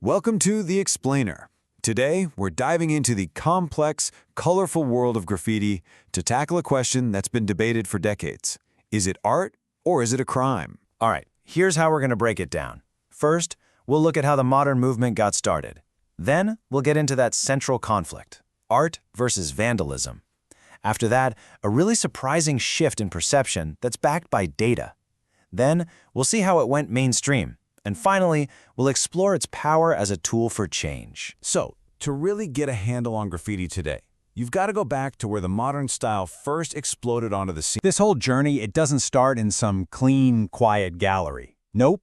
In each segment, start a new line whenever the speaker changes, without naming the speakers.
Welcome to The Explainer. Today, we're diving into the complex, colorful world of graffiti to tackle a question that's been debated for decades. Is it art or is it a crime?
All right, here's how we're going to break it down. First, we'll look at how the modern movement got started. Then, we'll get into that central conflict, art versus vandalism. After that, a really surprising shift in perception that's backed by data. Then, we'll see how it went mainstream. And finally, we'll explore its power as a tool for change.
So, to really get a handle on graffiti today, you've got to go back to where the modern style first exploded onto the scene.
This whole journey, it doesn't start in some clean, quiet gallery. Nope.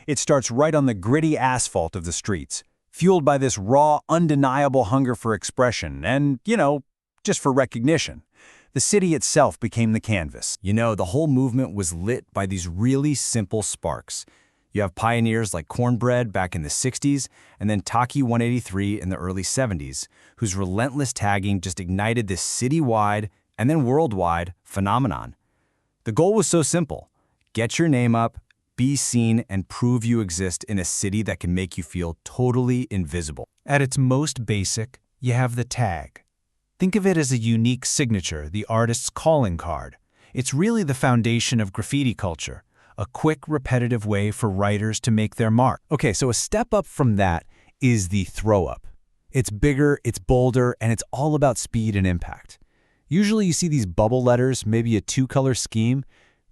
It starts right on the gritty asphalt of the streets, fueled by this raw, undeniable hunger for expression and, just for recognition. The city itself became the canvas.
The whole movement was lit by these really simple sparks. You have pioneers like Cornbread back in the 60s, and then Taki 183 in the early 70s, whose relentless tagging just ignited this citywide and then worldwide phenomenon. The goal was so simple: get your name up, be seen, and prove you exist in a city that can make you feel totally invisible.
At its most basic, you have the tag. Think of it as a unique signature, the artist's calling card. It's really the foundation of graffiti culture. A quick, repetitive way for writers to make their mark.
Okay, so a step up from that is the throw-up. It's bigger, it's bolder, and it's all about speed and impact. Usually you see these bubble letters, maybe a two-color scheme.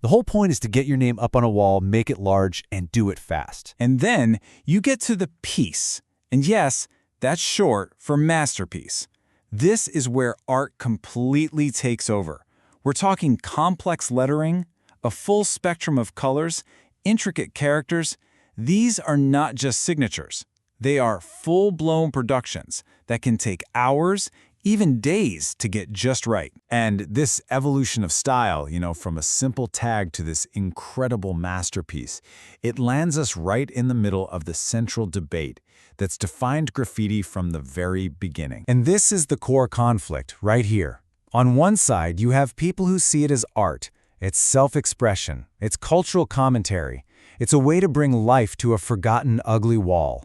The whole point is to get your name up on a wall, make it large, and do it fast.
And then you get to the piece. And yes, that's short for masterpiece. This is where art completely takes over. We're talking complex lettering, a full spectrum of colors, intricate characters. These are not just signatures. They are full-blown productions that can take hours, even days, to get just right.
And this evolution of style, from a simple tag to this incredible masterpiece, it lands us right in the middle of the central debate that's defined graffiti from the very beginning.
And this is the core conflict right here. On one side, you have people who see it as art. It's self-expression, it's cultural commentary, it's a way to bring life to a forgotten, ugly wall.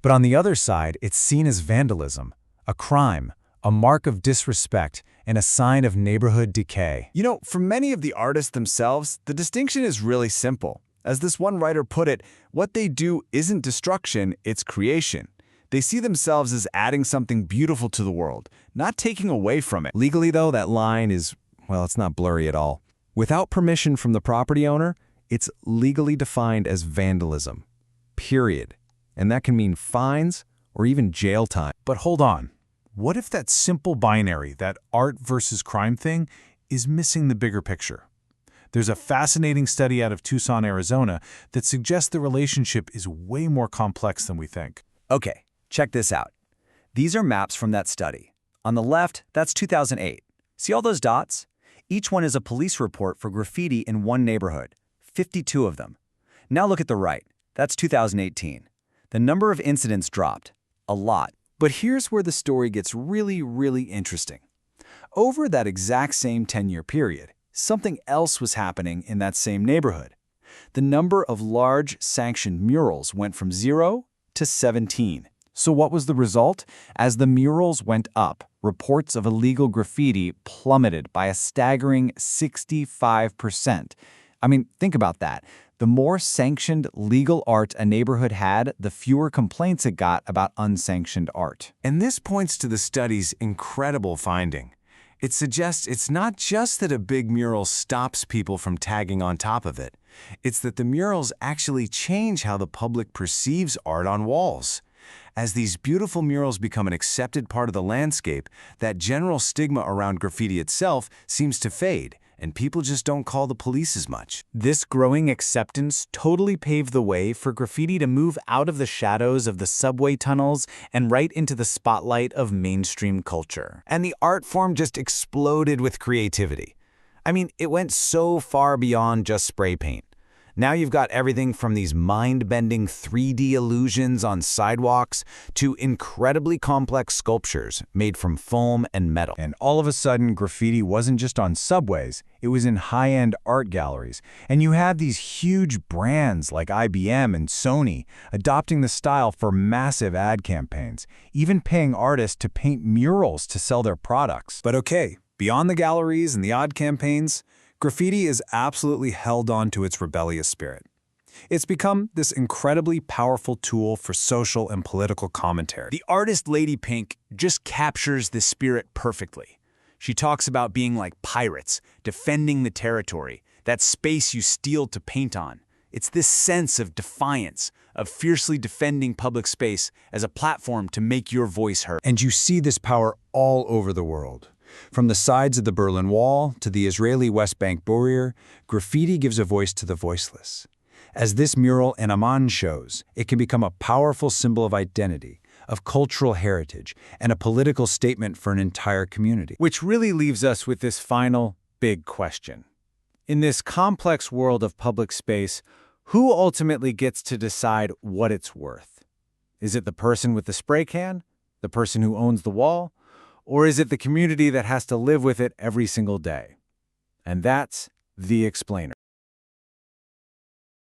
But on the other side, it's seen as vandalism, a crime, a mark of disrespect, and a sign of neighborhood decay.
For many of the artists themselves, the distinction is really simple. As this one writer put it, what they do isn't destruction, it's creation. They see themselves as adding something beautiful to the world, not taking away from it.
Legally, though, that line is, it's not blurry at all. Without permission from the property owner, it's legally defined as vandalism. Period. And that can mean fines or even jail time.
But hold on. What if that simple binary, that art versus crime thing, is missing the bigger picture? There's a fascinating study out of Tucson, Arizona, that suggests the relationship is way more complex than we think.
Okay, check this out. These are maps from that study. On the left, that's 2008. See all those dots? Each one is a police report for graffiti in one neighborhood, 52 of them. Now look at the right. That's 2018. The number of incidents dropped. A lot. But here's where the story gets really, really interesting. Over that exact same 10-year period, something else was happening in that same neighborhood. The number of large sanctioned murals went from 0 to 17. So what was the result? As the murals went up, reports of illegal graffiti plummeted by a staggering 65%. Think about that. The more sanctioned legal art a neighborhood had, the fewer complaints it got about unsanctioned art.
And this points to the study's incredible finding. It suggests it's not just that a big mural stops people from tagging on top of it. It's that the murals actually change how the public perceives art on walls. As these beautiful murals become an accepted part of the landscape, that general stigma around graffiti itself seems to fade, and people just don't call the police as much.
This growing acceptance totally paved the way for graffiti to move out of the shadows of the subway tunnels and right into the spotlight of mainstream culture.
And the art form just exploded with creativity. It went so far beyond just spray paint.
Now you've got everything from these mind-bending 3D illusions on sidewalks to incredibly complex sculptures made from foam and metal.
And all of a sudden, graffiti wasn't just on subways, it was in high-end art galleries. And you had these huge brands like IBM and Sony adopting the style for massive ad campaigns, even paying artists to paint murals to sell their products. But okay, beyond the galleries and the ad campaigns, graffiti is absolutely held on to its rebellious spirit. It's become this incredibly powerful tool for social and political commentary. The artist Lady Pink just captures this spirit perfectly. She talks about being like pirates, defending the territory, that space you steal to paint on. It's this sense of defiance, of fiercely defending public space as a platform to make your voice heard. And you see this power all over the world. From the sides of the Berlin Wall to the Israeli West Bank barrier, graffiti gives a voice to the voiceless. As this mural in Amman shows, it can become a powerful symbol of identity, of cultural heritage, and a political statement for an entire community. Which really leaves us with this final, big question. In this complex world of public space, who ultimately gets to decide what it's worth? Is it the person with the spray can? The person who owns the wall? Or is it the community that has to live with it every single day? And that's The Explainer.